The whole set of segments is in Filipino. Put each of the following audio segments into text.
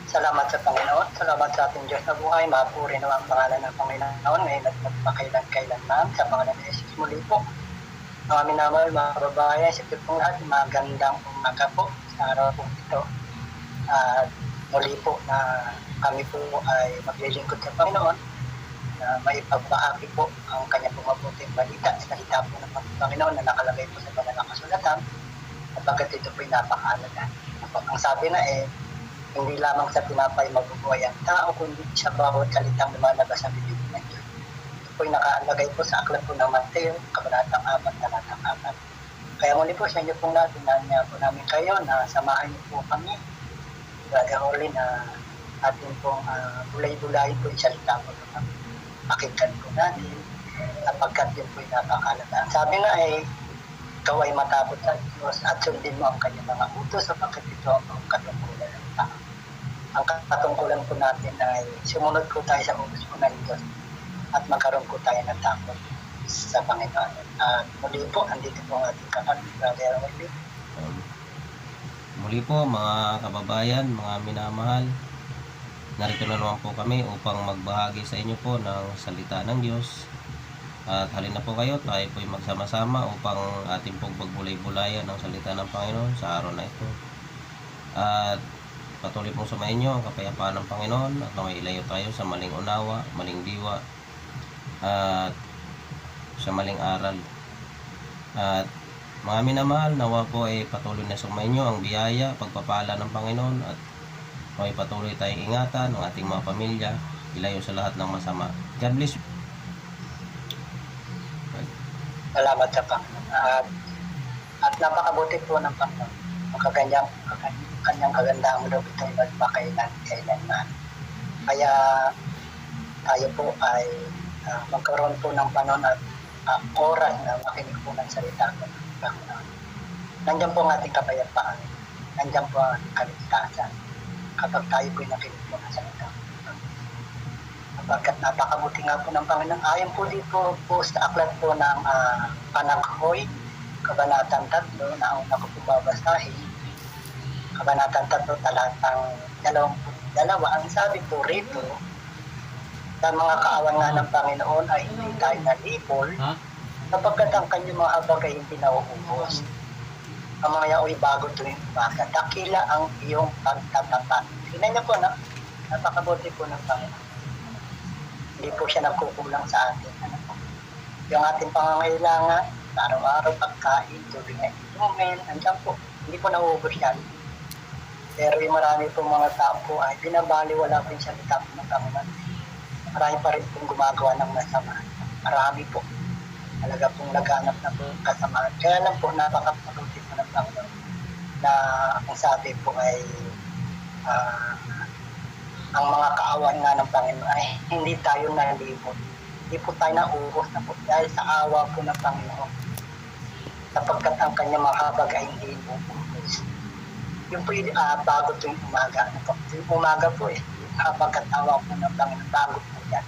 Salamat sa Panginoon, salamat sa ating Diyos na buhay, mapuri naman ang pangalan ng Panginoon, ngayon at magpakailan-kailanman, sa pangalan ng Jesus muli po. Mga minamahal, mga kababayan, sa pong lahat, magandang umaga po sa araw po ito. At muli po na kami po ay maglilingkod sa Panginoon, na may pagbahagi po ang kanyang mabuting balita, salita po ng Panginoon na nakalagay po sa banal na kasulatan, sapagkat ito po ay napakahalaga. Ang sabi na hindi lamang sa tinapay mabubuhay ang tao, kundi sa bawat salitang lumalabas sa bibig ng Diyos. Ito po ay nakalagay po sa aklat po ng Mateo, kabanatang 4, talatang 4. Kaya muli po sa inyo pong lahat, inanya po namin kayo na samahan niyo po kami. Brother Orly na ating pong bulay-bulayin po yung salita po ng pakinggan po natin, sapagkat yun po ay napakahalaga. Ang sabi nga ikaw ay matakot sa Diyos at sundin mo ang kanyang mga utos sapagkat ito ang katungkulan ng tao. Ang katungkulan po natin ay sumunod po tayo sa utos po ng Diyos at magkaroon po tayo ng takot sa Panginoon. At muli po, andito po ang ating kapatid, Brother Orly. Muli po mga kababayan, mga minamahal, narito na naman po kami upang magbahagi sa inyo po ng salita ng Diyos. At halina po kayo, tayo po ay magsama-sama upang ating pong pagbulay-bulayan ng salita ng Panginoon sa araw na ito. At patuloy pong sumayin nyo ang kapayapaan ng Panginoon at ilayo tayo sa maling unawa, maling diwa at sa maling aral. At mga minamahal, nawa po ay patuloy na sumayin nyo ang biyaya, pagpapala ng Panginoon at may patuloy tayong ingatan ng ating mga pamilya, ilayo sa lahat ng masama. God bless you. Salamat sa Panginoon. At napakabuti po ng Panginoon. Ang kanyang kagandang loob ito ay magpakailan-kailanman. Kaya tayo po ay magkaroon po ng panahon at oras na makinig po ng salita ng Panginoon. Nandiyan po ang ating kapayapaan. Nandiyan po ang ating kaligtasan. Kapag tayo po ay nakinig po ng salita ng Panginoon. Sapagkat napakabuti nga po ng Panginoon. Ayon po dito po sa aklat po ng Pananghoy, kabanatang 3, na una ko po babasahin. Kabanatang 3, talatang 22. Ang sabi po rito, sa mga kaawan nga ng Panginoon ay hindi tayo nalipol, sapagkat ang kanyang mga habag ay hindi nauubos. Ang mga yao'y bago tuwing umaga. Dakila ang iyong pagtatapat. Tingnan niyo po na, napakabuti po ng Panginoon. Hindi po siya nagkukulang sa atin. Yung ating pangangailangan, araw-araw, pagkain, tubig na inumin, andyan po. Hindi po nauubos yan. Pero yung marami pong mga tao po ay binabaliwala po yung salita po ng Panginoon. Marami pa rin pong gumagawa ng masama. Marami po. Talaga pong laganap na po kasamaan. Kaya lang po, napakapalutin po ng Panginoon na ang sabi po ay ang mga kaawan nga ng Panginoon ay hindi tayo nalibot. Hindi po tayo nauubos na po dahil sa awa po ng Panginoon. Sapagkat ang kanyang mga habag ay hindi nauubos. Yung po yung bago tuwing umaga. Yung umaga po habag at awa po ng Panginoon, bago po yan.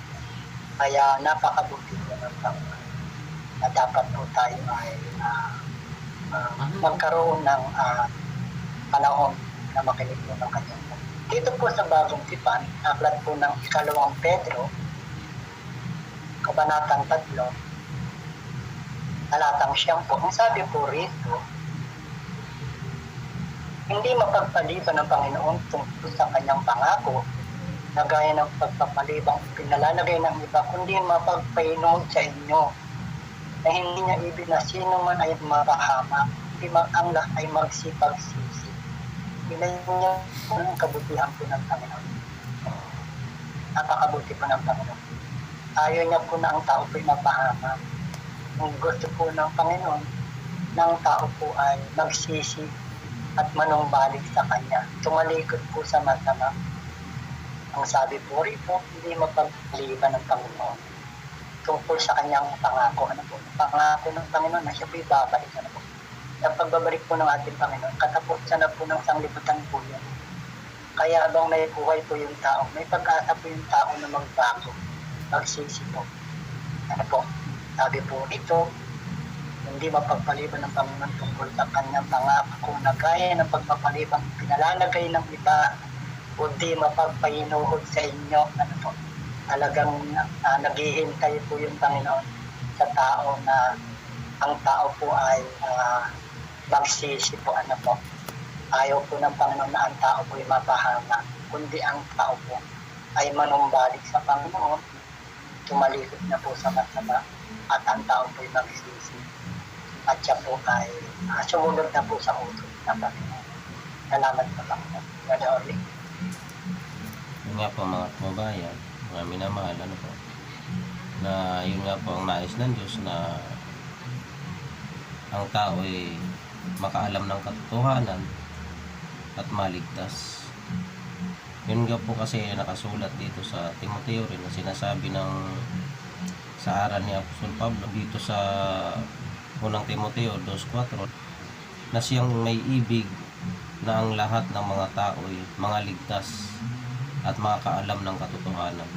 Kaya napakabuti po ng Panginoon na dapat po tayo ay magkaroon ng panahon na makinig po ng kanyang. Dito po sa Bagong Tipan, aklat po ng 2 Pedro, kabanatang 3, talatang 9, ang sabi po rito, hindi mapagpaliban ng Panginoon tungkol sa kanyang pangako na gaya ng pagpapalibang pinalalagay ng iba, kundi mapagpainuod sa inyo na hindi niya ibig na sino man ay mapahama, hindi ang lahat ay magsipag-sisi. Ilayin niya ang kabutihan po ng Panginoon. Napakabuti po ng Panginoon. Ayaw niya po na ang tao po ay mapahama. Ang gusto po ng Panginoon na ang tao po ay magsisi at manumbalik sa Kanya. Tumalikod po sa masama. Ang sabi po rito, hindi mapagpaliban ng Panginoon tungkol sa Kanyang pangako. Pangako ng Panginoon na siya po ibabalik. Sa pagbabalik po ng ating Panginoon, katapusan na po ng sanglibutan po yan. Kaya habang nabuhay po yung tao, may pag-asa po yung tao na magbago, magsisi po. Sabi po ito, hindi mapagpaliban ng Panginoon tungkol sa kanyang pangako na gaya ng pagpapalibang pinalalagay ng iba, kundi mapagpahinuhod sa inyo. Ano po, talagang naghihintay po yung Panginoon sa tao na ang tao po ay magsisi po. Ano po, ayaw po ng Panginoon na ang tao po ay mapahama, kundi ang tao po ay manumbalik sa Panginoon, tumalikod na po sa masama, at ang tao po ay magsisi. At siya po ay sumunod na po sa utos ng Panginoon. Salamat po, Panginoon. Brother Orly. Yun nga po mga kababayan, mga minamahal, ano po, na yun nga po ang nais ng Diyos na ang tao ay makaalam ng katotohanan at maligtas. Yun nga po kasi nakasulat dito sa Timoteo rin na sinasabi sa aral ni Apostol Pablo dito sa unang Timoteo 2:4 na siyang may ibig na ang lahat ng mga tao ay mga ligtas at makakaalam ng katotohanan.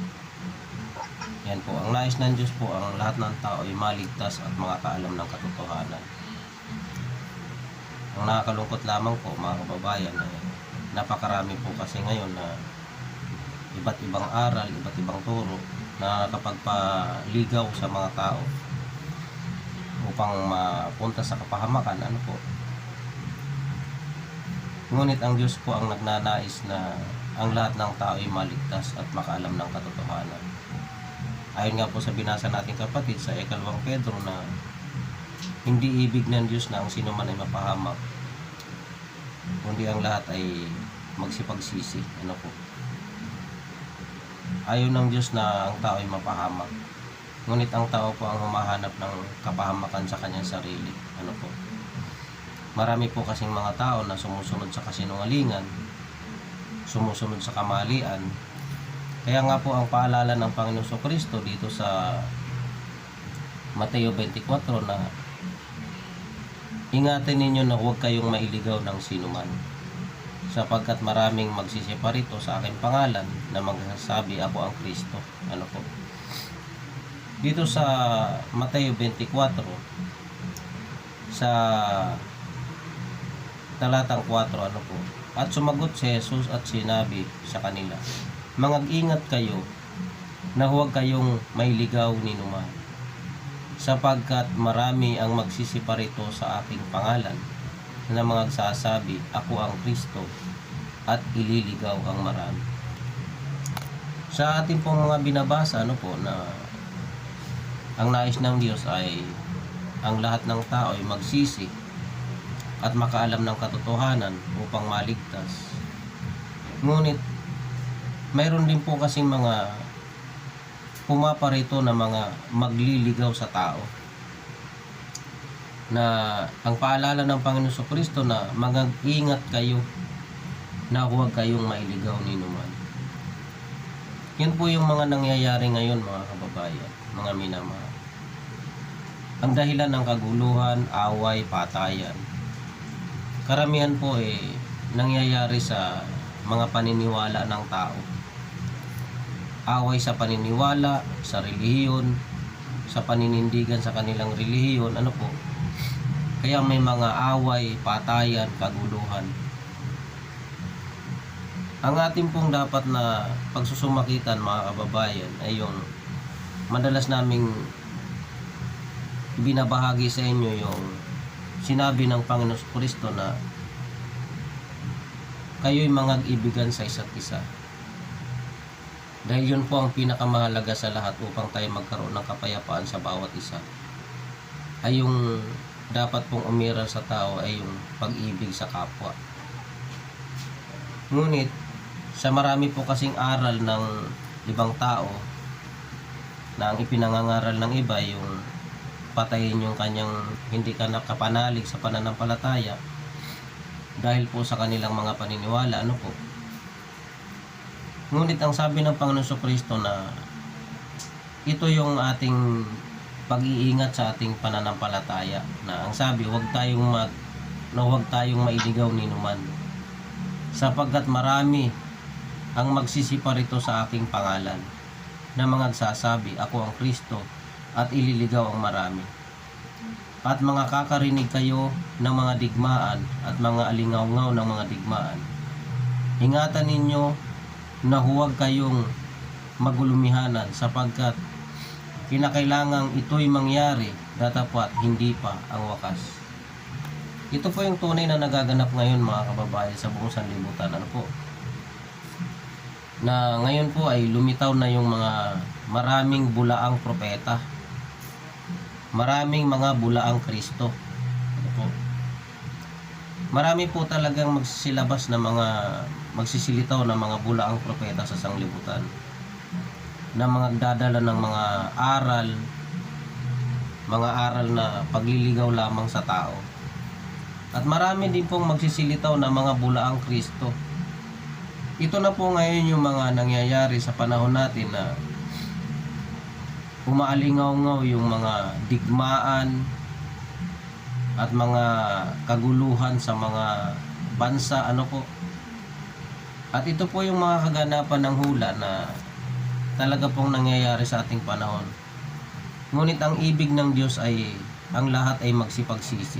Yan po, ang nais ng Diyos po ang lahat ng tao ay maligtas at makakaalam ng katotohanan. Ang nakakalungkot lamang po mga kababayan ay napakarami po kasi ngayon na iba't ibang aral, iba't ibang turo na nakapagpaligaw sa mga tao upang mapunta sa kapahamakan. Ano po, ngunit ang Diyos po ang nagnanais na ang lahat ng tao ay maligtas at makaalam ng katotohanan. Ayon nga po sa binasa natin kapatid sa Ikalawang Pedro na hindi ibig ng Diyos na ang sino man ay mapahamak, kundi ang lahat ay magsipagsisi. Ano po, ayaw ng Diyos na ang tao ay mapahamak, ngunit ang tao po ang humahanap ng kapahamakan sa kanyang sarili. Ano po, marami po kasing mga tao na sumusunod sa kasinungalingan, sumusunod sa kamalian. Kaya nga po ang paalala ng Panginoon Kristo dito sa Mateo 24 na ingatan ninyo na huwag kayong mailigaw ng sinuman, sapagkat maraming magsisiparito sa aking pangalan na magsasabi ako ang Kristo. Ano po, dito sa Mateo 24 sa talatang 4, ano po, at sumagot si Jesus at sinabi sa kanila, mag-ingat kayo na huwag kayong mailigaw ni numan, sapagkat marami ang magsisiparito sa aking pangalan na magsasabi ako ang Kristo at ililigaw ang marami. Sa ating pong mga binabasa, ano po, na ang nais ng Diyos ay ang lahat ng tao ay magsisi at makaalam ng katotohanan upang maligtas. Ngunit mayroon din po kasing mga pumaparito na mga magliligaw sa tao, na ang paalala ng Panginoon Kristo na mag-ingat kayo na huwag kayong mailigaw ni numan. Yan po yung mga nangyayari ngayon mga kababayan, mga minamahal. Ang dahilan ng kaguluhan, away, patayan, karamihan po nangyayari sa mga paniniwala ng tao. Away sa paniniwala, sa relihiyon, sa paninindigan sa kanilang relihiyon, ano po, kaya may mga away, patayan, kaguluhan. Ang ating pong dapat na pagsusumakitan mga kababayan ay yung madalas naming binabahagi sa inyo yung sinabi ng Panginoon Kristo na kayo'y mangag-ibigan sa isa't isa. Dahil yun po ang pinakamahalaga sa lahat upang tayo magkaroon ng kapayapaan sa bawat isa. Ay yung dapat pong umiral sa tao ay yung pag-ibig sa kapwa. Ngunit sa marami po kasing aral ng ibang tao na ang ipinangangaral ng iba yung patayin yung kanyang hindi ka nakapanalig sa pananampalataya dahil po sa kanilang mga paniniwala, ano po. Ngunit ang sabi ng Panginoon Kristo na ito yung ating pag-iingat sa ating pananampalataya, na ang sabi huwag tayong mailigaw ni numan, sapagkat marami ang magsisiparito sa aking pangalan na magsasabi ako ang Kristo at ililigaw ang marami. At mga kakarinig kayo ng mga digmaan at mga alingawngaw ng mga digmaan. Ingatan ninyo na huwag kayong magulumihanan sapagkat kinakailangang ito'y mangyari datapwat hindi pa ang wakas. Ito po yung tunay na nagaganap ngayon mga kababayan sa buong sanlibutan. Ano po? Na ngayon po ay lumitaw na yung mga maraming bulaang propeta. Maraming mga bulaang Kristo. Ano po? Marami po talagang magsisilabas na mga magsisilitaw na mga bulaang propeta sa sanglibutan. Na mga dadala ng mga aral na pagliligaw lamang sa tao. At marami din pong magsisilitaw na mga bulaang Kristo. Ito na po ngayon yung mga nangyayari sa panahon natin na umaalingaw-ngaw yung mga digmaan at mga kaguluhan sa mga bansa, ano po. At ito po yung mga kaganapan ng hula na talaga pong nangyayari sa ating panahon. Ngunit ang ibig ng Diyos ay ang lahat ay magsipagsisi.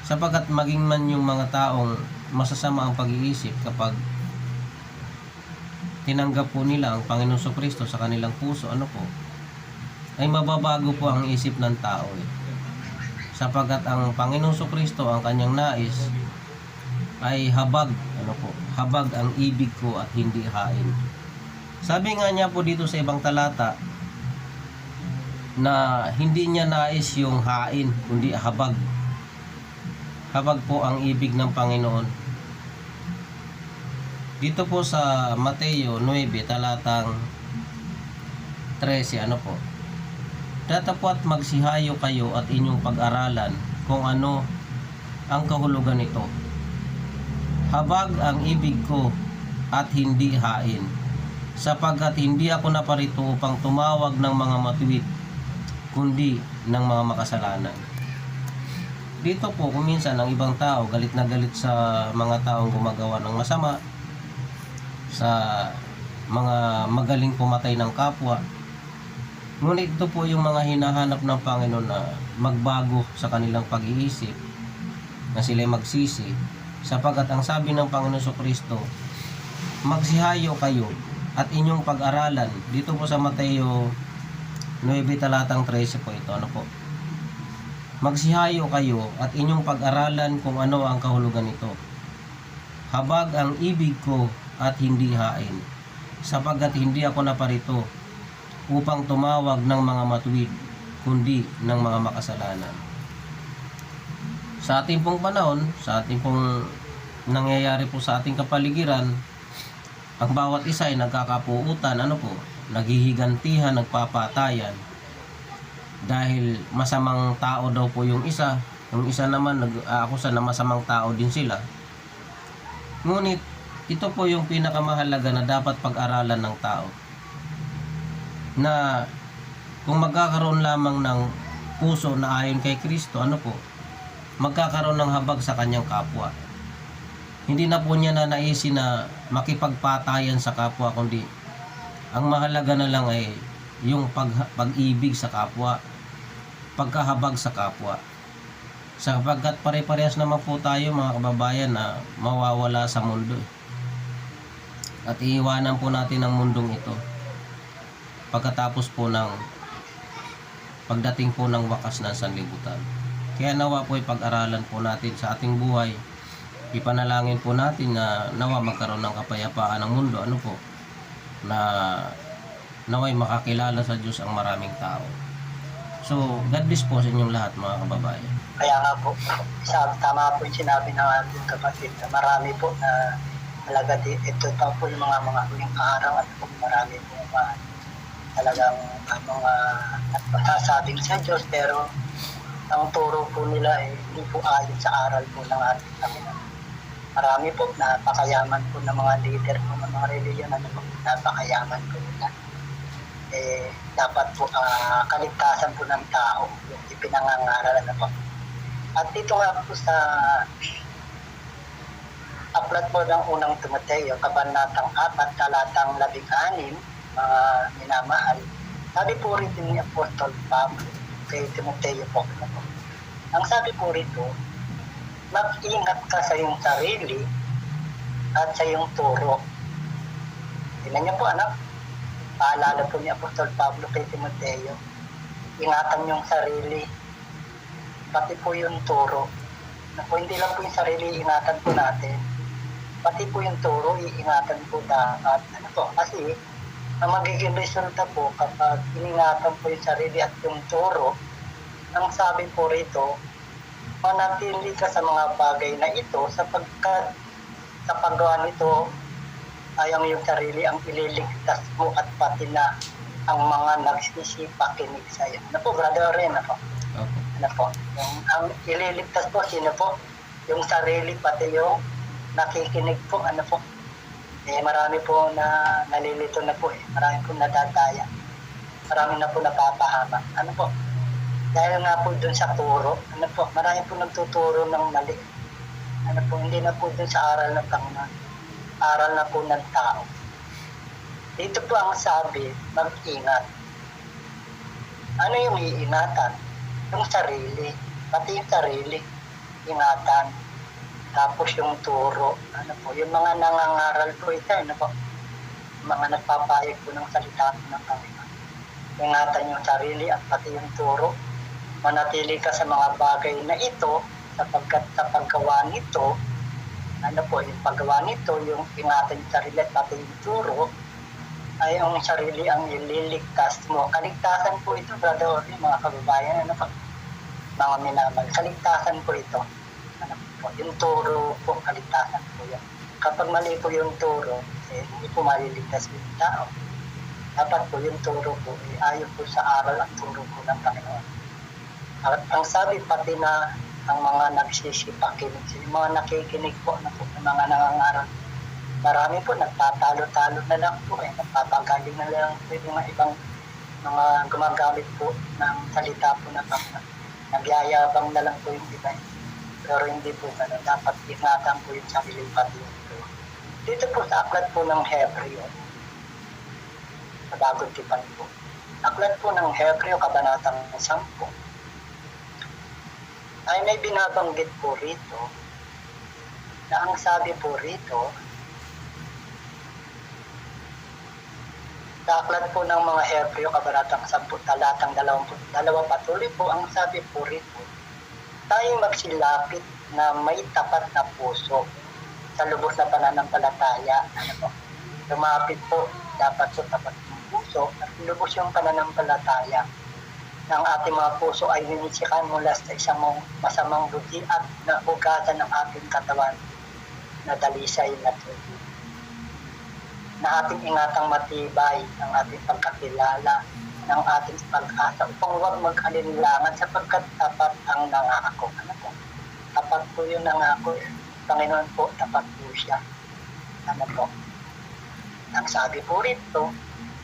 Sapagkat maging man yung mga taong masasama ang pag-iisip kapag tinanggap po nila ang Panginoon Kristo sa kanilang puso, ano po, ay mababago po ang isip ng tao sapagkat ang Panginoon Kristo, ang kanyang nais ay habag, ano po, habag ang ibig ko at hindi hain. Sabi nga niya po dito sa ibang talata na hindi niya nais yung hain kundi habag. Habag po ang ibig ng Panginoon. Dito po sa Mateo 9 talatang 13, ano po, datapwat magsihayo kayo at inyong pag-aralan kung ano ang kahulugan nito. Habag ang ibig ko at hindi hain, sapagkat hindi ako naparito upang tumawag ng mga matuwid, kundi ng mga makasalanan. Dito po kung minsan ang ibang tao galit na galit sa mga taong gumagawa ng masama, sa mga magaling pumatay ng kapwa. Ngunit ito po yung mga hinahanap ng Panginoon na magbago sa kanilang pag-iisip, na sila magsisi, sapagkat ang sabi ng Panginoon Kristo, magsihayo kayo at inyong pag-aralan. Dito po sa Mateo 9 talatang 13 po ito, ano po, magsihayo kayo at inyong pag-aralan kung ano ang kahulugan nito. Habag ang ibig ko at hindi hain, sapagkat hindi ako naparito upang tumawag ng mga matuwid, kundi ng mga makasalanan. Sa ating pong panahon, sa ating pong nangyayari po sa ating kapaligiran, ang bawat isa ay nagkakapuutan, ano po, naghihigantihan, nagpapatayan. Dahil masamang tao daw po yung isa naman nag-aakusa na masamang tao din sila. Ngunit ito po yung pinakamahalaga na dapat pag-aralan ng tao. Na kung magkakaroon lamang ng puso na ayon kay Kristo, ano po, magkakaroon ng habag sa kanyang kapwa. Hindi na po niya nanaisin na makipagpatayan sa kapwa, kundi ang mahalaga na lang ay yung pag-ibig sa kapwa, pagkahabag sa kapwa. Sapagkat pare-parehas naman po tayo mga kababayan na mawawala sa mundo. At iiwanan po natin ang mundong ito pagkatapos po ng pagdating po ng wakas ng sanlibutan. Kaya nawa po ipag-aralan po natin sa ating buhay. Ipanalangin po natin na nawa magkaroon ng kapayapaan ng mundo, ano po, na naway makakilala sa Diyos ang maraming tao. So, God bless po sa inyong lahat mga kababayan. Kaya nga po, tama po yung sinabi ng ating kapatid na marami po na talaga ito pa po yung mga huling araw at po marami po talagang mga nagpasasabing sa Diyos, pero ang turo po nila ay hindi po ayon sa aral po ng ating Panginoon. Marami po napakayaman po ng mga leader po ng mga reliyon na napakayaman po nila. Dapat po kaligtasan po ng tao yung ipinangangaral na po. At dito nga po sa aklat po ng unang Timoteo, kabanatang 4, talatang 16, mga minamahal, sabi po rito ni Apostol Pablo kay Timoteo po, ang sabi po rito, mag-ingat ka sa iyong sarili at sa iyong turo. Tingnan niyo po anak, paalala po ni Apostol Pablo kay Timoteo, ingatan yung sarili, pati po yung turo. Na po, hindi lang po yung sarili, ingatan po natin. Pati po yung turo, iingatan po dapat. Ano po, kasi ang magiging resulta po kapag iningatan po yung sarili at yung turo, ang sabi po rito, manatili ka sa mga bagay na ito sapagkat sa paggawa nito ay ang iyong sarili ang ililigtas mo at pati na ang mga nagsisipakinig sa iyo. Ano po, brother Ren, ako? Opo. Ano po? Ang ililigtas po, sino po? Yung sarili, pati yung nakikinig po. Ano po? Marami po na nalilito na po Marami po nadadaya. Marami na po napapahama. Ano po? Dahil nga po dun sa turo, ano po? Marami po nagtuturo ng mali. Ano po? Hindi na po dun sa aral ng Panginoon. Aral na po ng tao. Dito po ang sabi, mag-ingat. Ano yung iingatan? Yung sarili. Pati yung sarili. Ingatan. Tapos yung turo. Ano po? Yung mga nangangaral po ito. Ano po? Mga nagpapayag po ng salita ng Panginoon. Ingatan yung sarili at pati yung turo. Manatili ka sa mga bagay na ito sapagkat sa paggawa nito, ano po, yung paggawa nito, yung ingatan yung sarili at pati yung turo, ay ang sarili ang ililigtas mo. Kaligtasan po ito, brother Orly, mga kababayan, ano po, mga minamahal. Kaligtasan po ito. Ano po, yung turo po, kaligtasan po yan. Kapag mali po yung turo, hindi po maliligtas yung tao. Dapat po yung turo po, ayon po sa aral at turo po ng Panginoon. At ang sabi pati na ang mga nagsisipakinig, yung mga nakikinig po, ng mga nangangaral. Marami po, nagtatalo-talo na lang po nagpapagaling na lang po yung mga ibang mga gumagamit po ng salita po na Panginoon. Nagyayabang na lang po yung iba. Pero hindi po gano'n. Dapat ingatan po yung sarili pati yung ito. Dito po sa aklat po ng Hebreo, sa Bagong Tipan po. Aklat po ng Hebreo, Kabanatang 10, ay may binabanggit po rito na ang sabi po rito sa aklat po ng mga Hebreo, Kabanatang 10, talatang 22, patuloy po ang sabi po rito, tayong magsilapit na may tapat na puso sa lubos na pananampalataya. Ano po? Lumapit po dapat sa tapat ng puso at lubos yung pananampalataya ng ating mga puso ay ninisikan mula sa isang masamang buti at naugatan ng ating katawan na dalisay na tubig. Na ating ingatang matibay ang ating pagkakilala ng ating pag-asa upang huwag mag-alinlangan sapagkat tapat ang nangako. Ano po? Tapat po yung nangako. Panginoon po, tapat po siya. Ano po? Ang sabi po rito,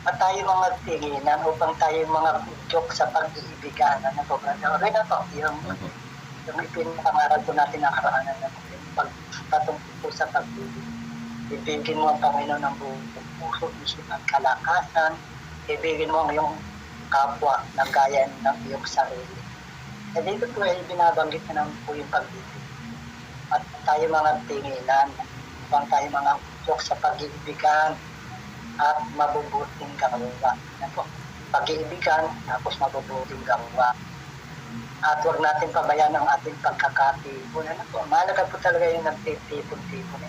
at tayo mga tinginan upang tayo mga budyok sa pag-iibigan. Ano po, brother? Okay na po, yung ipinapangaral po natin nakaraan na yung pagpatungkol po sa pag-ibig. Ibigin mo ang Panginoon ng buong puso, isip at kalakasan. Ibigin mo ang iyong kapwa na gaya ng iyong sarili. E dito po ay binabanggit na naman po yung pag-ibig. At tayo mga tinginan upang tayo mga budyok sa pag-iibigan at mabubuting gawa. Pag-iibigan, tapos mabubuting gawa. At huwag natin pabayaan ang ating pagkakatipon. Mahalaga po talaga yung nagtitipon-tipon.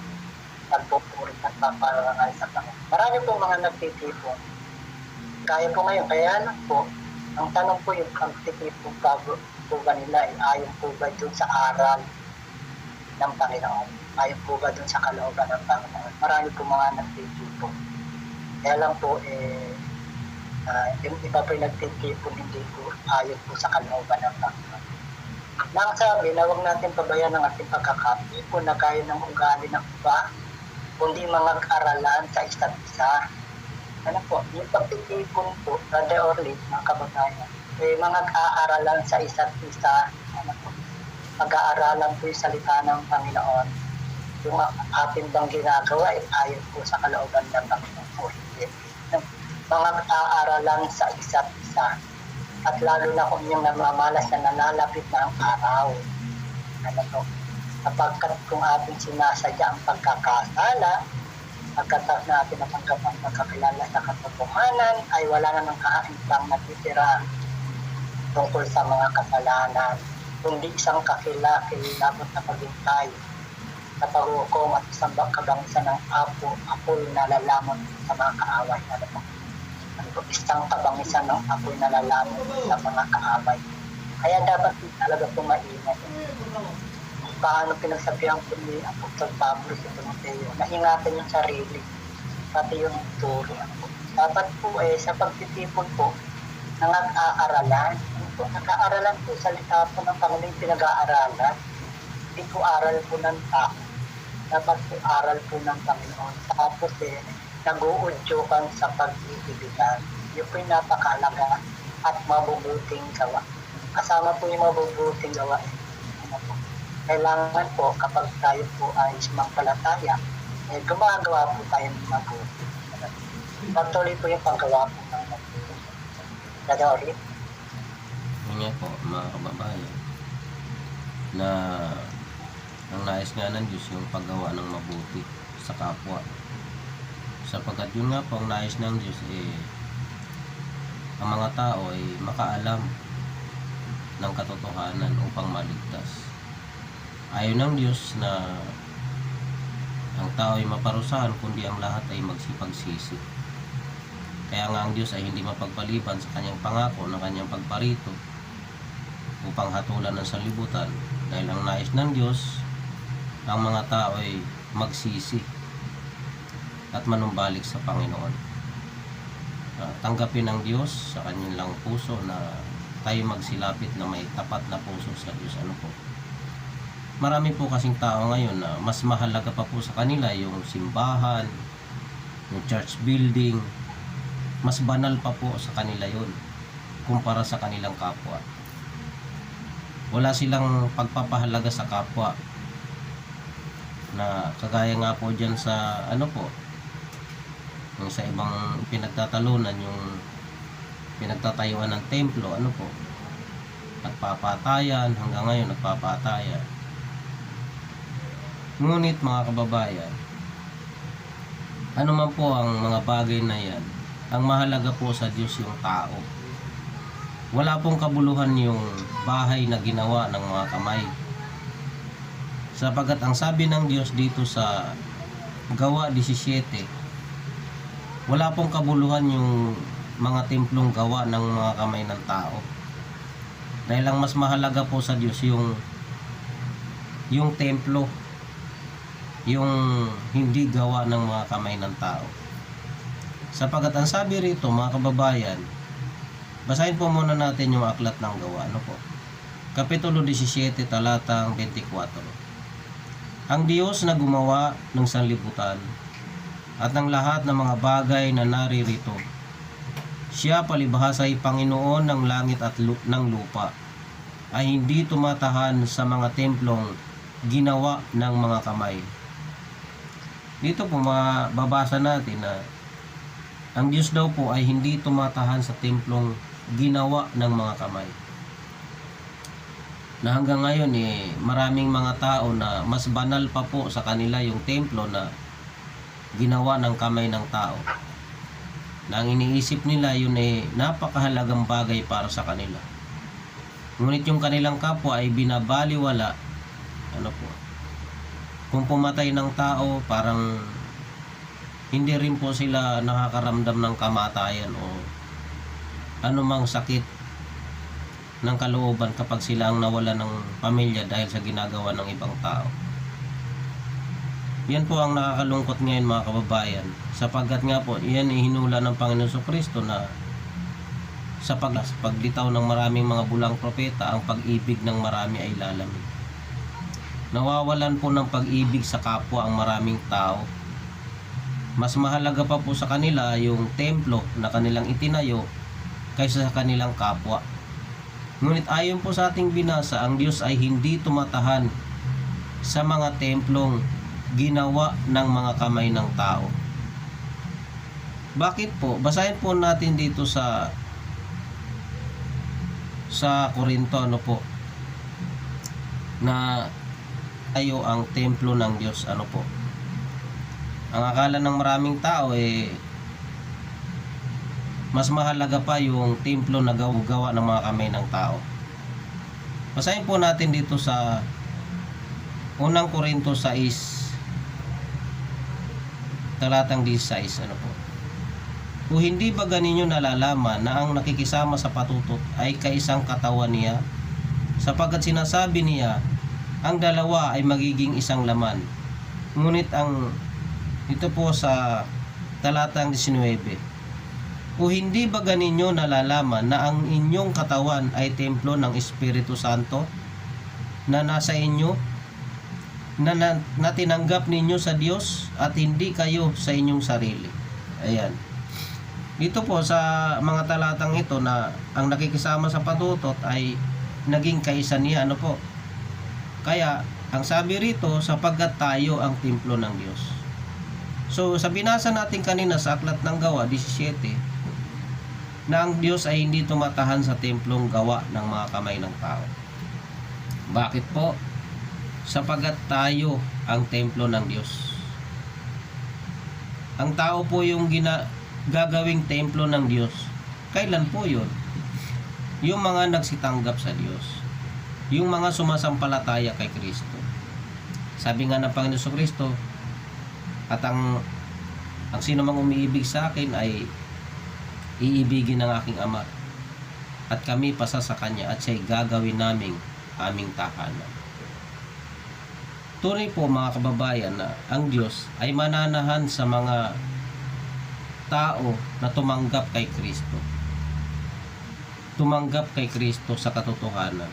Pagpupurit at paparangal sa Panginoon. Marami po mga nagtitipon. Kaya po ngayon, kaya lang po, ang tanong po yung pagtitipon po ba nila ayon po ba dun sa aral ng Panginoon? Ayon po ba dun sa kalooban ng Panginoon? Marami po mga nagtitipon. Kaya lang po, yung iba po yung nagtitipon, hindi po ayon po sa kalooban ng Panginoon. Nang sabi na huwag natin pabayaan ang ating pagkakatipon na kaya ng ugali ng iba, kundi mga aralan sa isa't isa. Ano po, yung pagtitipon po, Brother Orly, mga kababayan, mga kaaralan sa isa't isa. Ano po, pag-aaralan po yung salita ng Panginoon. Yung ating bang ginagawa ay ayon po sa kalooban ng Panginoon. Mga aaralan sa isa't isa. At lalo na kung yung namamalas na nalalapit na ang araw. Ano po? sapagkat kung ating sinasadya ang pagkakasala, pagkatapos natin natanggap ang pagkakilala sa katotohanan, ay wala namang kaimbang natitira tungkol sa mga kasalanan, kundi isang kakilakilabot na paghintay sa paghukom at isang kabangisan ng apoy na lalamon sa mga kaaway. Isang kabangisan ng apoy na lalamon sa mga kaaway. Kaya dapat talaga pumaingat. Paano pinagsabihan ko ni Apostol Pablo sa Timoteo na ingatan yung sarili, pati yung turo. Dapat po sa pagtitipon po ng nag-aaralan, nag-aaralan po, salita po ng Panginoon pinag-aaralan, hindi po aral po ng tao, dapat po aral po ng Panginoon. Tapos nag-uudyokan sa pag-ibigan. Yun po yung napakahalaga at mabubuting gawa. Kasama po yung mabubuting gawa. Kailangan po kapag tayo po ay sumampalataya, gumagawa po tayo ng mabuti. Patuloy po yung paggawa po ng mabuti. Dadori? Yun nga po, mga kababayan, na ang nais nga ng Diyos yung paggawa ng mabuti sa kapwa. Sapagkat yun nga po ang nais ng Diyos, ang mga tao ay makaalam ng katotohanan upang maligtas. Ayaw ng Diyos na ang tao ay maparusahan, kundi ang lahat ay magsipagsisi. Kaya nga ang Diyos ay hindi mapagpaliban sa kanyang pangako na kanyang pagparito upang hatulan ng sanlibutan, dahil ang nais ng Diyos ang mga tao ay magsisi at manumbalik sa Panginoon. Tanggapin ng Diyos sa kanilang puso na tayo magsilapit na may tapat na puso sa Diyos. Ano po? Marami po kasing tao ngayon na mas mahalaga pa po sa kanila yung simbahan, yung church building. Mas banal pa po sa kanila yun kumpara sa kanilang kapwa. Wala silang pagpapahalaga sa kapwa, na kagaya nga po dyan sa yung sa ibang pinagtatalunan, yung pinagtatayuan ng templo, nagpapatayan, hanggang ngayon nagpapatayan. Ngunit mga kababayan, ano man po ang mga bagay na yan, ang mahalaga po sa Diyos yung tao. Wala pong kabuluhan yung bahay na ginawa ng mga kamay. Sapagkat ang sabi ng Diyos dito sa Gawa 17, wala pong kabuluhan yung mga templong gawa ng mga kamay ng tao. Dahil ang mas mahalaga po sa Diyos yung templo, yung hindi gawa ng mga kamay ng tao. Sapagkat ang sabi rito, mga kababayan, basahin po muna natin yung aklat ng Gawa. Kapitulo 17, talatang 24. Ang Diyos na gumawa ng sanlibutan at ng lahat ng mga bagay na naririto, siya palibhasa ay Panginoon ng langit at ng lupa, ay hindi tumatahan sa mga templong ginawa ng mga kamay. Dito po mababasa natin na ang Diyos daw po ay hindi tumatahan sa templong ginawa ng mga kamay. Na hanggang ngayon maraming mga tao na mas banal pa po sa kanila yung templo na ginawa ng kamay ng tao. Na ang iniisip nila yun napakahalagang bagay para sa kanila. Ngunit yung kanilang kapwa ay binabaliwala. Kung pumatay ng tao, parang hindi rin po sila nakakaramdam ng kamatayan o anumang sakit ng kalooban kapag sila ang nawala ng pamilya dahil sa ginagawa ng ibang tao. Yan po ang nakakalungkot ngayon, mga kababayan, sapagkat nga po yan hinula ng Panginoon Jesucristo na sa paglitaw ng maraming mga bulang propeta, ang pag-ibig ng marami ay lalamig. Nawawalan po ng pag-ibig sa kapwa ang maraming tao. Mas mahalaga pa po sa kanila yung templo na kanilang itinayo kaysa sa kanilang kapwa. Ngunit ayon po sa ating binasa, ang Diyos ay hindi tumatahan sa mga templong ginawa ng mga kamay ng tao. Bakit po? Basahin po natin dito sa Korinto na tayo ang templo ng Diyos. Ano po? Ang akala ng maraming tao mas mahalaga pa yung templo na gawa ng mga kamay ng tao. Basahin po natin dito sa unang Korinto 6 talatang 16. Ano po? O hindi ba ganinyo nalalaman na ang nakikisama sa patutot ay kaisang katawan niya? Sapagkat sinasabi niya, ang dalawa ay magiging isang laman. Ngunit ito po sa talatang 19. O hindi ba ganinyo nalalaman na ang inyong katawan ay templo ng Espiritu Santo na nasa inyo, na tinanggap ninyo sa Diyos at hindi kayo sa inyong sarili? Ayan. Dito po sa mga talatang ito na ang nakikisama sa patutot ay naging kaisa niya. Ano po? Kaya ang sabi rito, sapagkat tayo ang templo ng Diyos. So sa binasa natin kanina sa Aklat ng Gawa 17, na ang Diyos ay hindi tumatahan sa templong gawa ng mga kamay ng tao. Bakit po? Sapagkat tayo ang templo ng Diyos. Ang tao po yung gagawing templo ng Diyos. Kailan po yun? Yung mga nagsitanggap sa Diyos. Yung mga sumasampalataya kay Kristo. Sabi nga ng Panginoon Kristo, at ang sino mang umiibig sa akin ay iibigin ng aking Ama, at kami pasa sa Kanya, at siya'y gagawin naming aming tahanan. Tunay po mga kababayan na ang Diyos ay mananahan sa mga tao na tumanggap kay Kristo. Tumanggap kay Kristo sa katotohanan.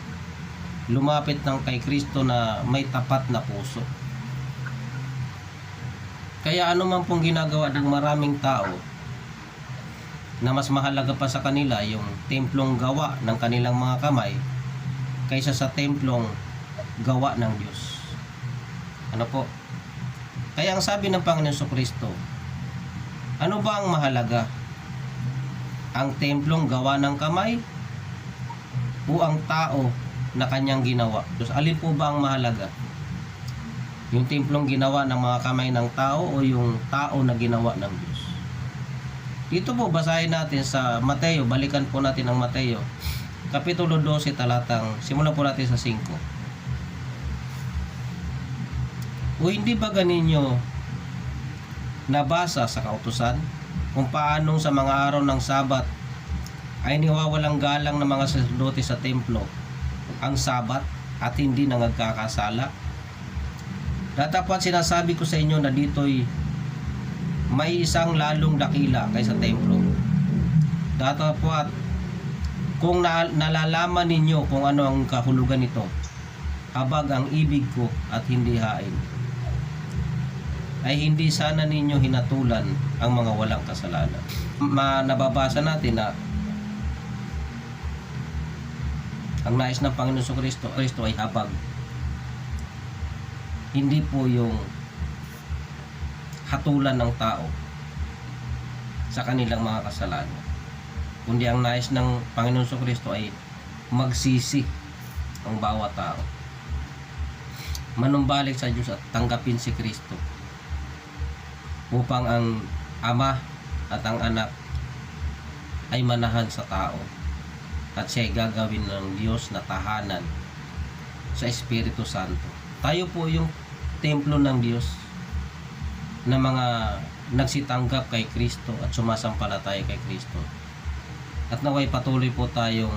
Lumapit ng kay Kristo na may tapat na puso. Kaya ano man pong ginagawa ng maraming tao, na mas mahalaga pa sa kanila yung templong gawa ng kanilang mga kamay kaysa sa templong gawa ng Diyos. Ano po? Kaya ang sabi ng Panginoon Kristo, ano ba ang mahalaga? Ang templong gawa ng kamay o ang tao na kanyang ginawa? Diyos, alin po ba ang mahalaga? Yung templong ginawa ng mga kamay ng tao o yung tao na ginawa ng Diyos? Dito po basahin natin sa Mateo, balikan po natin ang Mateo, Kapitulo 12 talatang, simulan po natin sa 5. O hindi ba ganinyo nabasa sa kautusan kung paanong sa mga araw ng Sabat ay niwawalang galang ng mga saserdote sa templo ang Sabat at hindi nangagkakasala? Datapwat sinasabi ko sa inyo na dito'y may isang lalong dakila kaysa templo. Datapwat kung nalalaman ninyo kung ano ang kahulugan nito, habag ang ibig ko at hindi hain, ay hindi sana ninyo hinatulan ang mga walang kasalanan. Nababasa natin na ang nais ng Panginoon Kristo ay habag. Hindi po yung hatulan ng tao sa kanilang mga kasalanan, kundi ang nais ng Panginoon Kristo ay magsisi ang bawat tao, manumbalik sa Diyos at tanggapin si Kristo, upang ang Ama at ang Anak ay manahan sa tao at siya'y gagawin ng Diyos na tahanan sa Espiritu Santo. Tayo po yung templo ng Diyos na mga nagsitanggap kay Kristo at sumasampalataya kay Kristo. At naway patuloy po tayong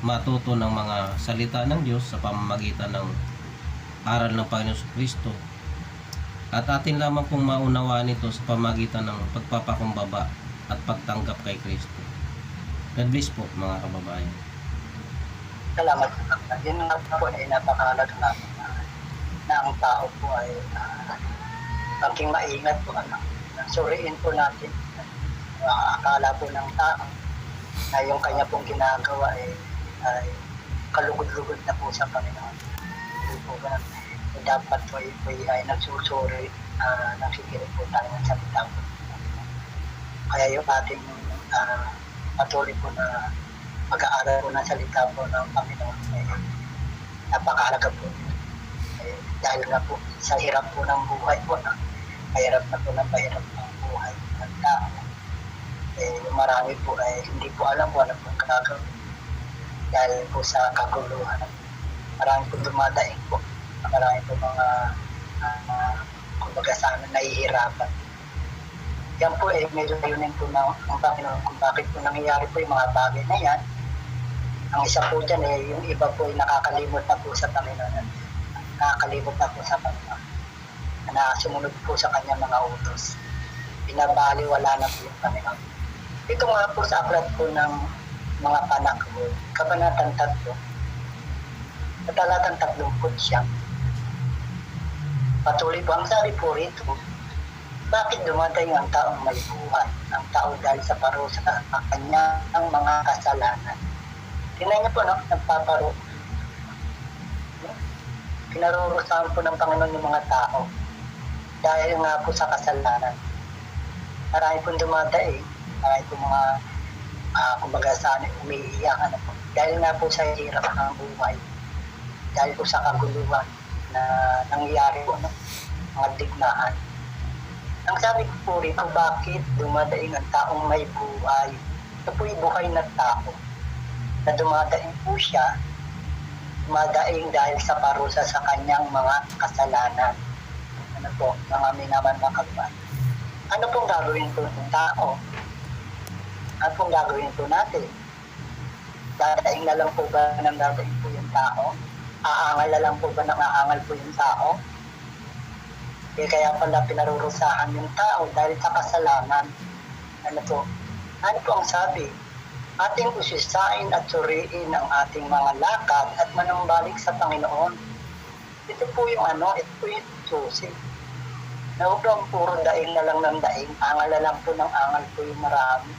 matuto ng mga salita ng Diyos sa pamamagitan ng aral ng Panginoon Kristo, at atin lamang pong maunawaan ito sa pamamagitan ng pagpapakumbaba at pagtanggap kay Kristo. God bless po mga kababayan. Salamat po. Yun nga po ay napakahalaga natin na ang tao po ay maging maingat po. Suriin po natin. Akala po ng tao na yung kanya pong ginagawa ay kalugod-lugod na po sa Panginoon. Hindi po ba dapat po ay nagsusuri, nagsikinig po tayo ng salita po. Kaya yung ating patuloy po na pag-aaral po ng salita po ng Panginoon ay napakahalaga po. dahil nga po sa hirap po ng buhay po, mahirap na po ng mahirap ng buhay ng tao. Marami po ay hindi po alam po ano pong gagawin dahil po sa kaguluhan. Marami po dumadaing po, marami po mga kumbaga sa amin nahihirapan. Yan po may layunin po ng Panginoon kung bakit po nangyayari po yung mga bagay na yan. Ang isa po dyan yung iba po ay nakakalimot na po sa Panginoon. Nakakalimot na po sa Panginoon. Na sumunod po sa kanyang mga utos. Binabaliwala na po yung Panginoon. Ito nga po sa aklat po ng mga panakbo, Kabanatang 3, talatang 30 siya. Patuloy po ang sabi po rito, bakit dumating ang taong may buhay? Ang tao dahil sa parusa sa kanyang mga kasalanan. Tingnan niyo po, no? Nagpaparo. Pinarurusahan po ng Panginoon yung mga tao dahil nga po sa kasalanan. Marami pong dumadaing, marami pong mga kumbaga saan umiiyak po. Dahil nga po sa hirap ng buhay, dahil po sa kaguluhan na nangyayari po, no? Mga digmaan. Ang sabi ko po rito, bakit dumadaing ang taong may buhay? Ito po yung buhay na tao na dumadaing po siya, dumadaing dahil sa parusa sa kanyang mga kasalanan. Ano po, mga minaman mga kapatid. Ano pong gagawin po ng tao? Ano pong gagawin po natin? Dadaing na lang po ba ng dadaing po yung tao? Aangal na lang po ba ng aangal po yung tao? Kaya pala pinarurusahan yung tao dahil sa kasalanan. Ano po ang sabi? Ating usisain at suriin ang ating mga lakad at manumbalik sa Panginoon. Ito po yung ito po yung susi. Na huwag lang puro daing na lang ng daing, angal na lang po ng angal po yung marami.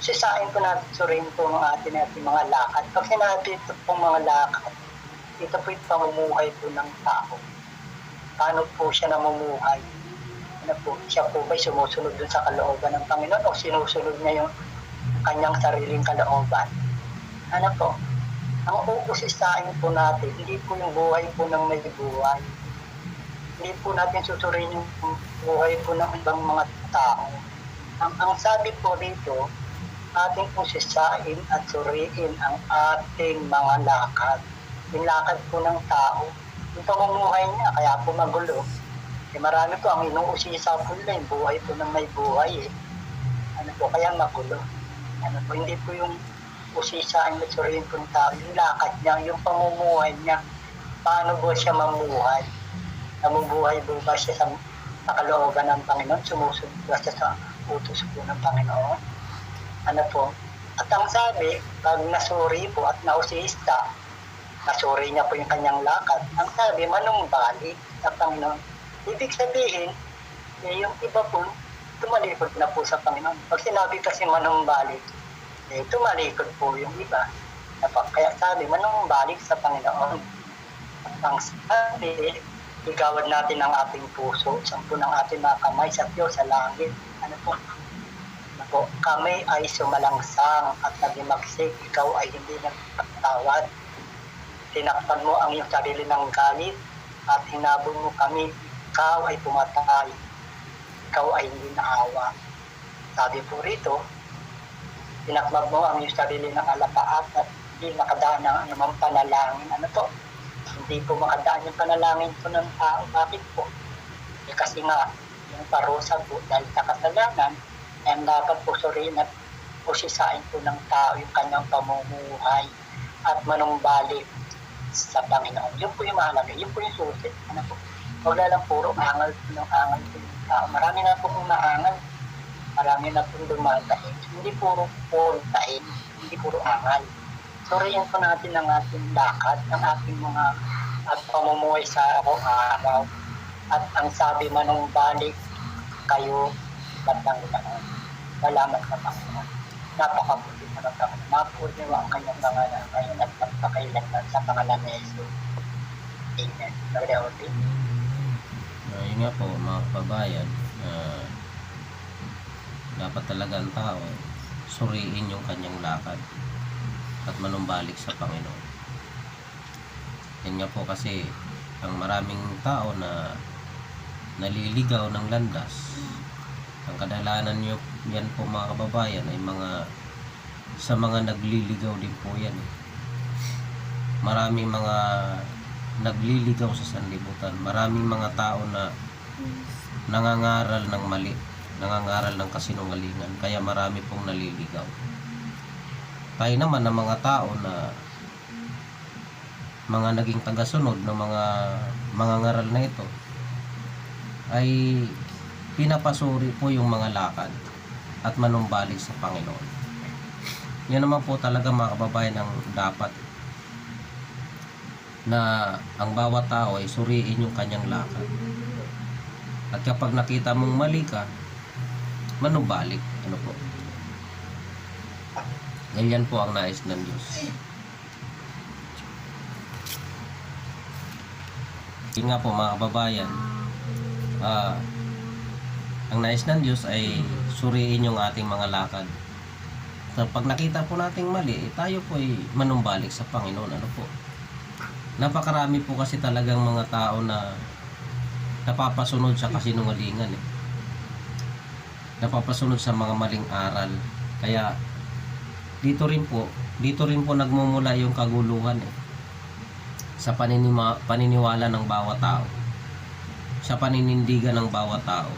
Usisain po natin, suriin po ng ating mga lakad. Pag sinabi ito pong mga lakad, ito po yung pamumuhay po ng tao. Paano po siya namumuhay? Ano po, siya po ba'y sumusunod dun sa kalooban ng Panginoon o sinusunod niya yung kanyang sariling kalooban? Ano po? Ang uusisain po natin, hindi po yung buhay po ng may buhay. Hindi po natin susurin yung buhay po ng ibang mga tao. Ang sabi po dito, ating usisain at suriin ang ating mga lakad. Yung lakad po ng tao, yung pamumuhay niya, kaya po magulo. Marami po ang inuusisa po nila, yung buhay po ng may buhay. Ano po, kaya magulo. Ano po, hindi po yung usisain at suriin po ng tao, yung lakad niya, yung pamumuhay niya, paano po siya mamuhay. Namubuhay po ba siya sa kalooban ng Panginoon, sumusunod ba siya sa utos po ng Panginoon. Ano po, at ang sabi, pag nasuri po at nausista, nasuri niya po yung kanyang lakad. Ang sabi, manumbalik sa Panginoon. Ibig sabihin, yung iba po, tumalikod na po sa Panginoon. Pag sinabi kasi manumbalik, tumalikod po yung iba. Kaya sabi, manumbalik sa Panginoon. At ang sabi, igawad natin ang ating puso, sampu ng ating mga kamay sa Diyos sa langit. Ano po? Kami ay sumalangsang at nagimagsik, ikaw ay hindi nagpatawad. Tinakpan mo ang iyong sarili ng galit at hinabol mo kami, ikaw ay pumatay, ikaw ay hindi naawa. Sabi po rito, tinakpan mo ang iyong sarili ng alapaat at hindi makadaan ng anumang panalangin. Ano to? Hindi po makadaan yung panalangin po ng tao. Bakit po? Kasi nga, yung parusa po dahil sa kasalanan, ay dapat po suriin at usisain po ng tao yung kanyang pamumuhay at manumbalik sa Panginoon. Yun po yung mahalaga. Yun po yung susi. Ano po? Huwag lang puro angal po ng angal po yung tao. Marami na pong umaangal. Marami na pong dumadaing. Hindi puro daing. Hindi puro angal. Suriin po natin ang ating lakad, ang ating mga at pamumuhay sa araw-araw. At ang sabi manumbalik kayo batang Panginoon. Salamat sa Panginoon. Napakabuti mo ng Panginoon. Naputi mo ang kanyang pangalan ngayon at magpakailanman sa pangalan ni Jesus. Amen. Yun nga po mga kababayan, dapat talaga ang tao suriin yung kanyang lakad at manumbalik sa Panginoon. Yan nga po kasi ang maraming tao na naliligaw ng landas. Ang kadalanan nyo yan po mga kababayan ay sa mga nagliligaw din po yan. Maraming mga nagliligaw sa sanlibutan. Maraming mga tao na nangangaral ng mali, nangangaral ng kasinungalingan, kaya marami pong naliligaw. Tayo naman ng mga tao na mga naging tagasunod ng mga ngaral na ito ay pinapasuri po yung mga lakad at manumbalik sa Panginoon. Yan naman po talaga mga kababayan ang dapat, na ang bawat tao ay suriin yung kanyang lakad. At kapag nakita mong mali ka, manumbalik. Ano po? Ganyan po ang nais ng Diyos. Yun nga po mga kababayan, ang nais ng Diyos ay suriin yung ating mga lakad. Pag nakita po nating mali, tayo po ay manumbalik sa Panginoon. Ano po? Napakarami po kasi talagang mga tao na napapasunod sa kasinungalingan. Napapasunod sa mga maling aral. Kaya dito rin po nagmumula yung kaguluhan sa paniniwala ng bawat tao, sa paninindigan ng bawat tao.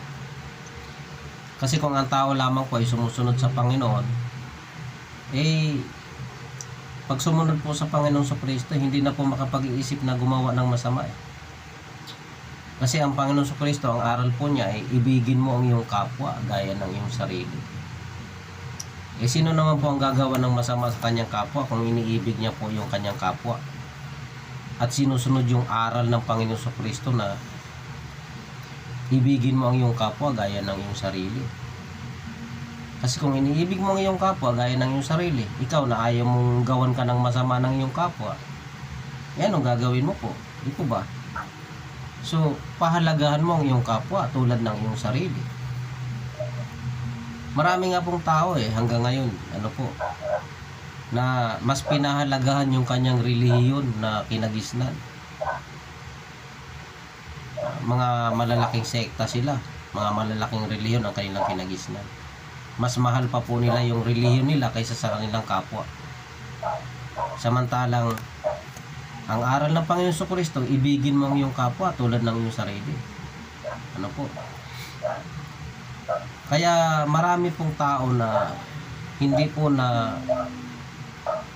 Kasi kung ang tao lamang po ay sumusunod sa Panginoon, pag sumunod po sa Panginoon sa Kristo, hindi na po makapag-iisip na gumawa ng masama. Kasi ang Panginoon sa Kristo, ang aral po niya ay ibigin mo ang iyong kapwa gaya ng iyong sarili. Sino naman po ang gagawa ng masama sa kanyang kapwa kung iniibig niya po yung kanyang kapwa at sinusunod yung aral ng Panginoon sa Kristo na ibigin mo ang iyong kapwa gaya ng iyong sarili? Kasi kung iniibig mo ang iyong kapwa gaya ng iyong sarili, ikaw na ayaw mong gawan ka ng masama ng iyong kapwa, anong gagawin mo po? Di po ba? So, pahalagahan mo ang iyong kapwa tulad ng iyong sarili. Marami nga pong tao hanggang ngayon, na mas pinahalagahan yung kanyang relihiyon na kinagisnan. Mga malalaking sekta sila, mga malalaking relihiyon ang kanilang kinagisnan. Mas mahal pa po nila yung relihiyon nila kaysa sa kanilang kapwa. Samantalang ang aral ng Panginoon sa Kristo, ibigin mo ang iyong kapwa tulad ng iyong sarili. Ano po? Kaya marami pong tao na hindi po na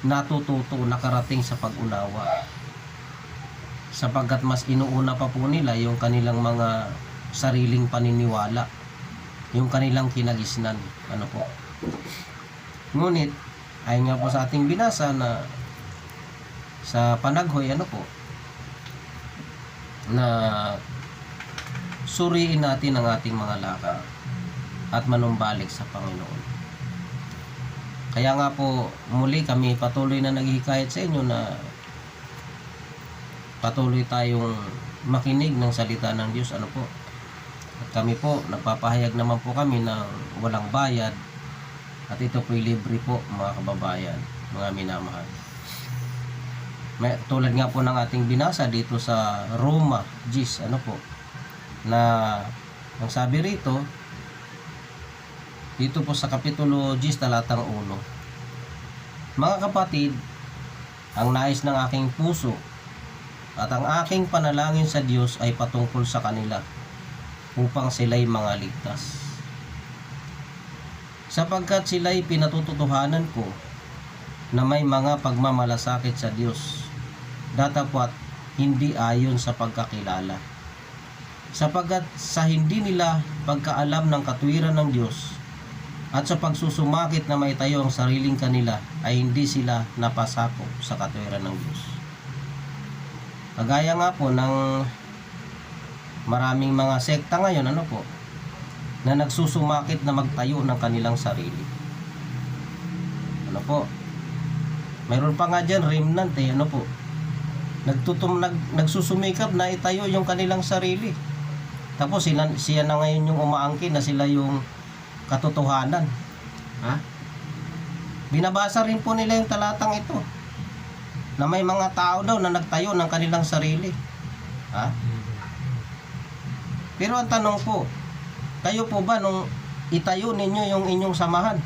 natututo, nakarating sa pag-unawa, sapagkat mas inuuna pa po nila yung kanilang mga sariling paniniwala, yung kanilang kinagisnan. Ano po? Ngunit ay nga po sa ating binasa na sa panaghoy, na suriin natin ang ating mga lakad at manumbalik sa Panginoon. Kaya nga po muli kami patuloy na naghihikayat sa inyo na patuloy tayong makinig ng salita ng Diyos. Ano po? At kami po, nagpapahayag naman po kami ng walang bayad, at ito po'y libre po mga kababayan, mga minamahal. Tulad nga po ng ating binasa dito sa Roma 10, na ang sabi rito, dito po sa Kapitulo 10 talatang 1, mga kapatid, ang nais ng aking puso at ang aking panalangin sa Diyos ay patungkol sa kanila, upang sila'y mga ligtas. Sapagkat sila'y pinatututuhanan ko na may mga pagmamalasakit sa Diyos, datapwat hindi ayon sa pagkakilala. Sapagkat sa hindi nila pagkaalam ng katwiran ng Diyos at sa pagsusumakit na maitayo ang sariling kanila, ay hindi sila napasakop sa katwiran ng Diyos. Kagaya nga po ng maraming mga sekta ngayon, na nagsusumakit na magtayo ng kanilang sarili. Mayroon pa nga dyan, remnant nagsusumikap na itayo yung kanilang sarili. Tapos siya na ngayon yung umaangkin na sila yung katotohanan. Binabasa rin po nila yung talatang ito, na may mga tao daw na nagtayo ng kanilang sarili. Ha? Pero ang tanong po, kayo po ba nung itayo ninyo yung inyong samahan,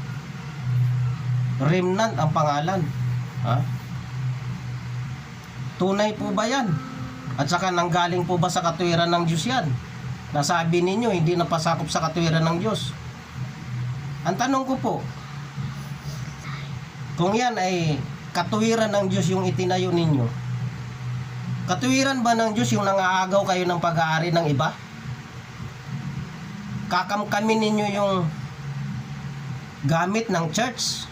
remnant ang pangalan? Ha? Tunay po ba yan? At saka nanggaling po ba sa katuwiran ng Diyos yan? Nasabi ninyo hindi napasakop sa katuwiran ng Diyos. Ang tanong ko po, kung yan ay katuwiran ng Diyos yung itinayo ninyo, katuwiran ba ng Diyos yung nangaagaw kayo ng pag-aari ng iba? Kakamkamin ninyo yung gamit ng church?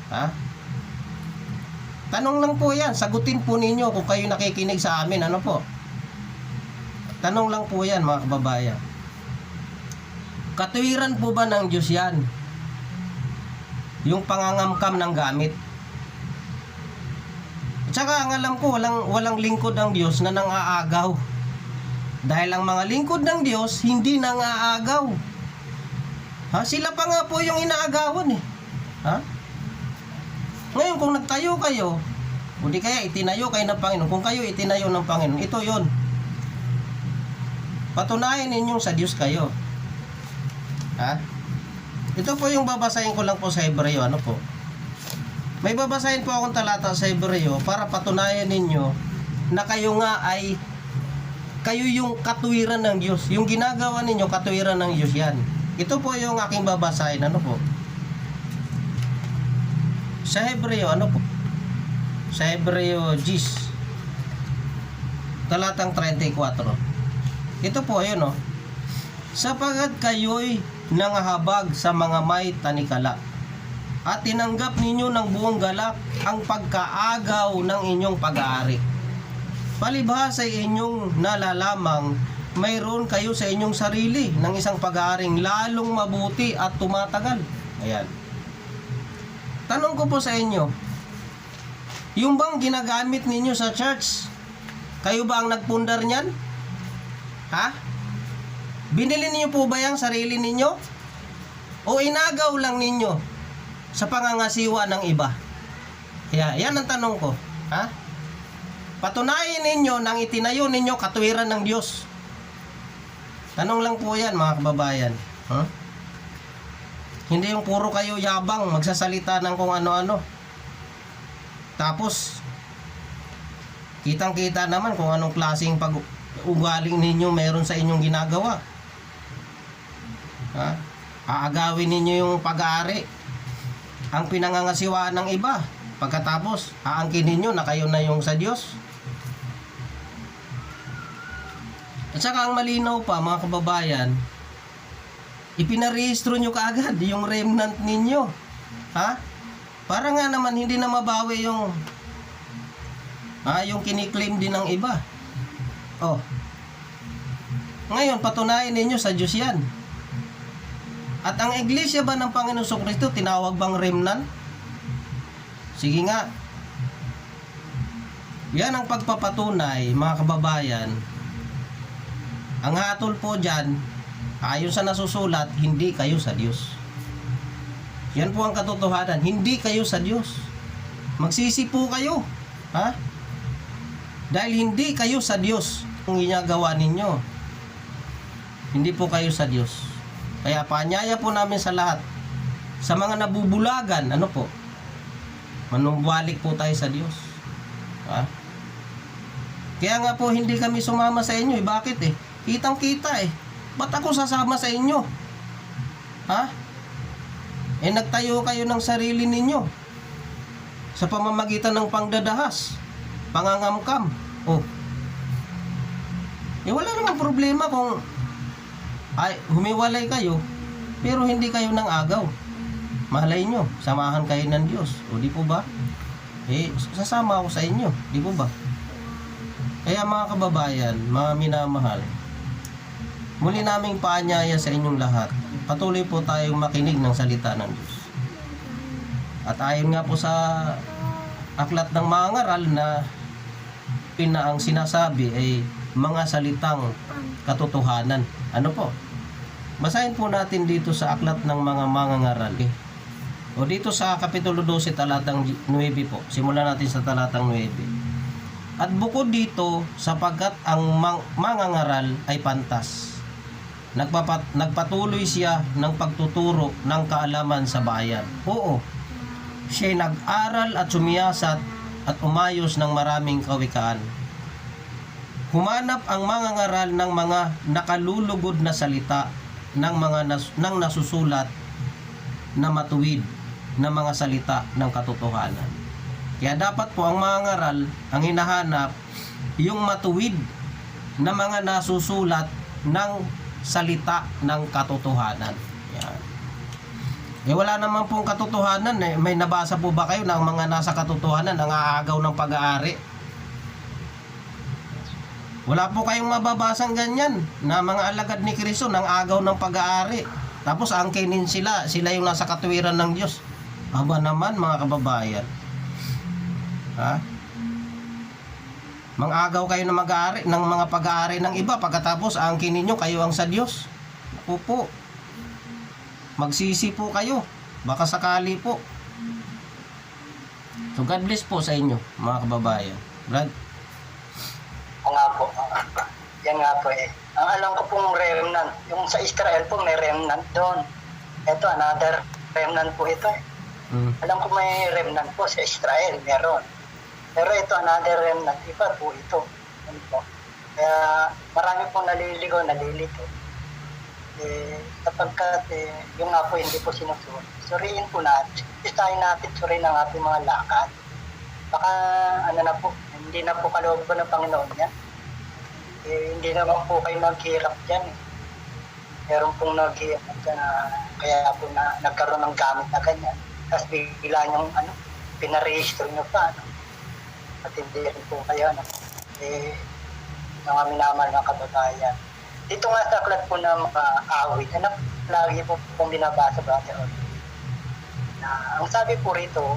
Ha? Tanong lang po yan, sagutin po ninyo kung kayo nakikinig sa amin, ano po? Tanong lang po yan mga kababayan. Katuwiran po ba ng Diyos yan? Yung pangangamkam ng gamit? At saka ang alam ko, walang lingkod ng Diyos na nangaagaw. Dahil ang mga lingkod ng Diyos, hindi nangaagaw. Ha? Sila pa nga po yung inaagawan eh. Ha? Ngayon kung nagtayo kayo, o di kaya itinayo kayo ng Panginoon, kung kayo itinayo ng Panginoon, ito yon. Patunayan ninyong sa Diyos kayo. Ha? Ito po yung babasahin ko lang po sa Hebreo, ano po? May babasahin po akong talata sa Hebreo para patunayan ninyo na kayo nga ay kayo yung katuwiran ng Diyos. Yung ginagawa ninyo, katuwiran ng Diyos yan. Ito po yung aking babasahin, ano po? Sa Hebreo, ano po? Sa Hebreo 10, talatang 34. Ito po, ayun o. Sapagat kayo'y nangahabag sa mga may tanikala, at tinanggap ninyo ng buong galak ang pagkaagaw ng inyong pag-aari. Palibhas ay inyong nalalamang mayroon kayo sa inyong sarili ng isang pag-aaring lalong mabuti at tumatagal. Ayan. Tanong ko po sa inyo, yung bang ginagamit ninyo sa church, kayo ba ang nagpundar niyan? Ha? Binili niyo po ba yung sarili ninyo? O inagaw lang ninyo sa pangangasiwa ng iba? Kaya, yan ang tanong ko. Ha? Patunayan ninyo nang itinayo ninyo katuwiran ng Diyos. Tanong lang po yan mga kababayan. Huh? Hindi yung puro kayo yabang magsasalita ng kung ano-ano. Tapos kitang-kita naman kung anong klaseng pag-ugaling ninyo meron sa inyong ginagawa. Ha? Aagawin ninyo yung pag-aari, ang pinangangasiwaan ng iba. Pagkatapos, aangkin ninyo na kayo na yung sa Diyos. At saka ang malinaw pa mga kababayan, ipinarehistro nyo kaagad yung remnant ninyo. Ha? Para nga naman hindi na mabawi yung kiniklaim din ng iba. Oh. Ngayon, patunayan ninyo sa Diyos yan. At ang iglesia ba ng Panginoon Jesucristo, tinawag bang remnant? Sige nga. Yan ang pagpapatunay, mga kababayan. Ang hatol po dyan, ayon sa nasusulat, hindi kayo sa Diyos. Yan po ang katotohanan, hindi kayo sa Diyos. Magsisi po kayo. Ha? Dahil hindi kayo sa Diyos ang ginagawa ninyo. Hindi po kayo sa Diyos. Kaya paanyaya po namin sa lahat, sa mga nabubulagan, ano po, manumbalik po tayo sa Diyos. Ha? Kaya nga po hindi kami sumama sa inyo. Bakit eh? Kitang-kita eh. Ba't ako sasama sa inyo? Ha? Eh nagtayo kayo ng sarili ninyo sa pamamagitan ng pangdadahas, pangangamkam. Oh. Eh wala namang problema kung humiwalay kayo pero hindi kayo nang agaw. Malay nyo, samahan kayo ng Diyos. O di po ba? Eh sasama ako sa inyo. Di po ba? Kaya mga kababayan, mga minamahal, muli naming paanyaya sa inyong lahat. Patuloy po tayong makinig ng salita ng Diyos. At ayon nga po sa aklat ng mga ngaral na ang sinasabi ay mga salitang katotohanan. Ano po? Basahin po natin dito sa aklat ng mga mangangaral. O dito sa Kapitulo 12, talatang 9 po. Simulan natin sa talatang 9. At bukod dito, sapagkat ang mangangaral ay pantas, nagpatuloy siya ng pagtuturo ng kaalaman sa bayan. Oo, siya'y nag-aral at sumiyasat at umayos ng maraming kawikaan. Humanap ang mangangaral ng mga nakalulugod na salita ng ng nasusulat na matuwid na mga salita ng katotohanan. Kaya dapat po ang mangangaral, ang hinahanap, yung matuwid na mga nasusulat ng salita ng katotohanan. Yan. Wala naman pong katotohanan eh. May nabasa po ba kayo ng mga nasa katotohanan ang aagaw ng pag-aari? Wala po kayong mababasang ganyan na mga alagad ni Kristo ng agaw ng pag-aari. Tapos angkinin sila yung nasa katuwiran ng Diyos. Aba naman mga kababayan. Ha? Mang-agaw kayo ng mag-aari, ng mga pag-aari ng iba, pagkatapos angkinin nyo kayo ang sa Diyos. Ako po. Magsisi po kayo. Baka sakali po. So God bless po sa inyo mga kababayan. Brad? O nga po. Yan nga po eh. Ang alam ko pong remnant, yung sa Israel po may remnant doon. Ito, another remnant po ito eh. Alam ko may remnant po sa Israel, meron. Pero ito, another remnant, iba po ito. Ano po. Kaya marami pong naliligaw, nalilito. Sapagkat yung nga po hindi po sinusuri. Suriin po natin. Istahin natin, suriin ang ating mga lakad. Baka ano na po, hindi na po kalooban ng Panginoon yan. Hindi naman po kayo naghihirap dyan. Meron pong naghihirap dyan kaya po nagkaroon ng gamit na ganyan. Tapos bigla niyong pinarehistro niyo pa. At hindi rin po kayo. Mga minamahal ng kababayan. Dito nga sa aklat po ng mga awit, lagi po pong binabasa Brother Oli. Ang sabi po rito,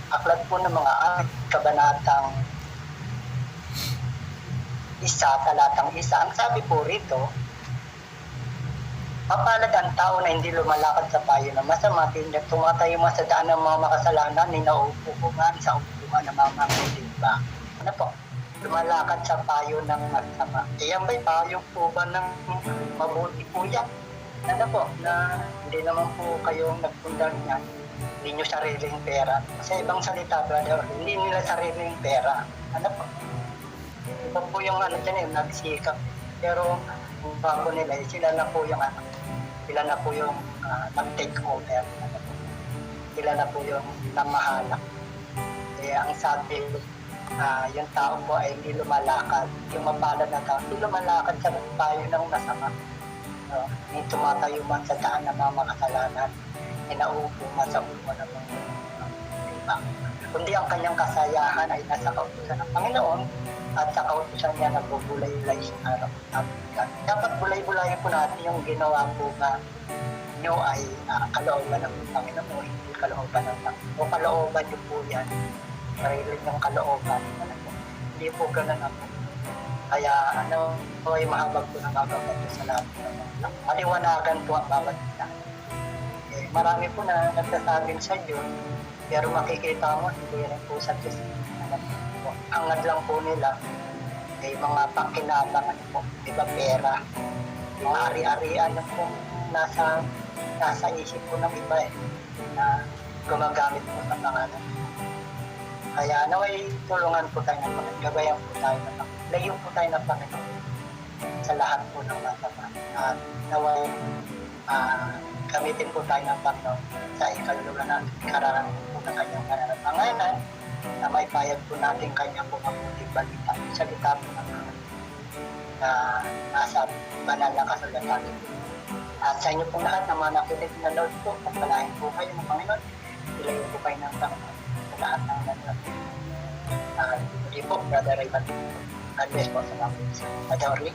aklat po ng mga awit, kabanatang 1, talatang 1, ang sabi po rito, mapalad ang tao na hindi lumalakad sa payo ng masama, hindi tumatayo man sa daan ng mga makasalanan, ninaupo nga sa upuan ng mga manglilipa. Ano po? Lumalakad sa payo ng masama. Iyan ba'y payo po ba ng mabuti po yan? Ano po? Na hindi naman po kayong nagpundar niyan. Hindi nyo sariling pera. Sa ibang salita, brother, hindi nila sariling pera. Ano po? Iba po yung dyan nagsikap. Pero kung bago nila, sila na po yung sila na po yung nag-take over. Sila na po yung namahala. Kaya ang sabi, yung tao po ay hindi lumalakad. Yung mapalad na tao, hindi lumalakad sa payo ng masama. Hindi tumatayo man sa daan ng mga makasalanan. Inaupo man sa upo ng mga iba. Kundi ang kanyang kasayahan ay nasa kautusan ng Panginoon at sa kautusan niya nagbubulay-bulay sa araw. Dapat bulay-bulayin po natin yung ginawa po ba nyo ay kalooban ng Panginoon o hindi kalooban ng Panginoon. O kalooban nyo po yan. Sarili ng kalooban. Hindi po ganun ako. Kaya ay mahabag po ng mabagat sa lahat. Maliwanagan po ang bawat isa. Marami po na nagsasabing sa Diyos, pero makikita mo, hindi rin po sa Diyos. Angad lang po nila ay mga pakinabang po, iba pera, mga ari-arian po nasa isip po ng iba na gumagamit po sa pangalan. Kaya naway tulungan po tayo ng Panginoon, gabayan po tayo ng Panginoon, layo po tayo ng Panginoon sa lahat po ng masama. At naway gamitin po tayo ng Panginoon sa ikalulugan natin, kararating po ng kanyang pangalan, na may payag po natin kanyang mabuting balita. Salita po ng Panginoon na nasa banal na kasulatan. At sa inyo pong lahat ng mga nakinig na Lord po, pagpalain po kayo ng Panginoon, ilayo po kayo ng Panginoon sa lahat ng natin. Hindi po, Brother Raymond. God bless po sa mga Brother Orly.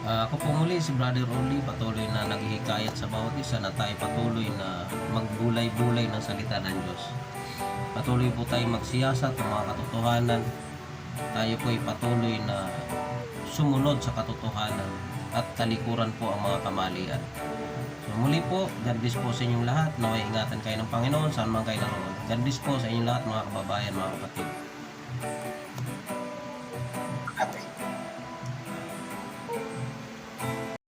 Ako po muli si Brother Orly, patuloy na naghihikayat sa bawat isa na tayo patuloy na magbulay-bulay ng salita ng Diyos. Patuloy po tayo magsiyasat ng mga katotohanan. Tayo po ay patuloy na sumunod sa katotohanan at talikuran po ang mga kamalian. So muli po, God bless po sa inyong lahat. Naway ingatan kayo ng Panginoon saan man kayo naroon. God bless po sa inyong lahat mga kababayan, mga kapatid.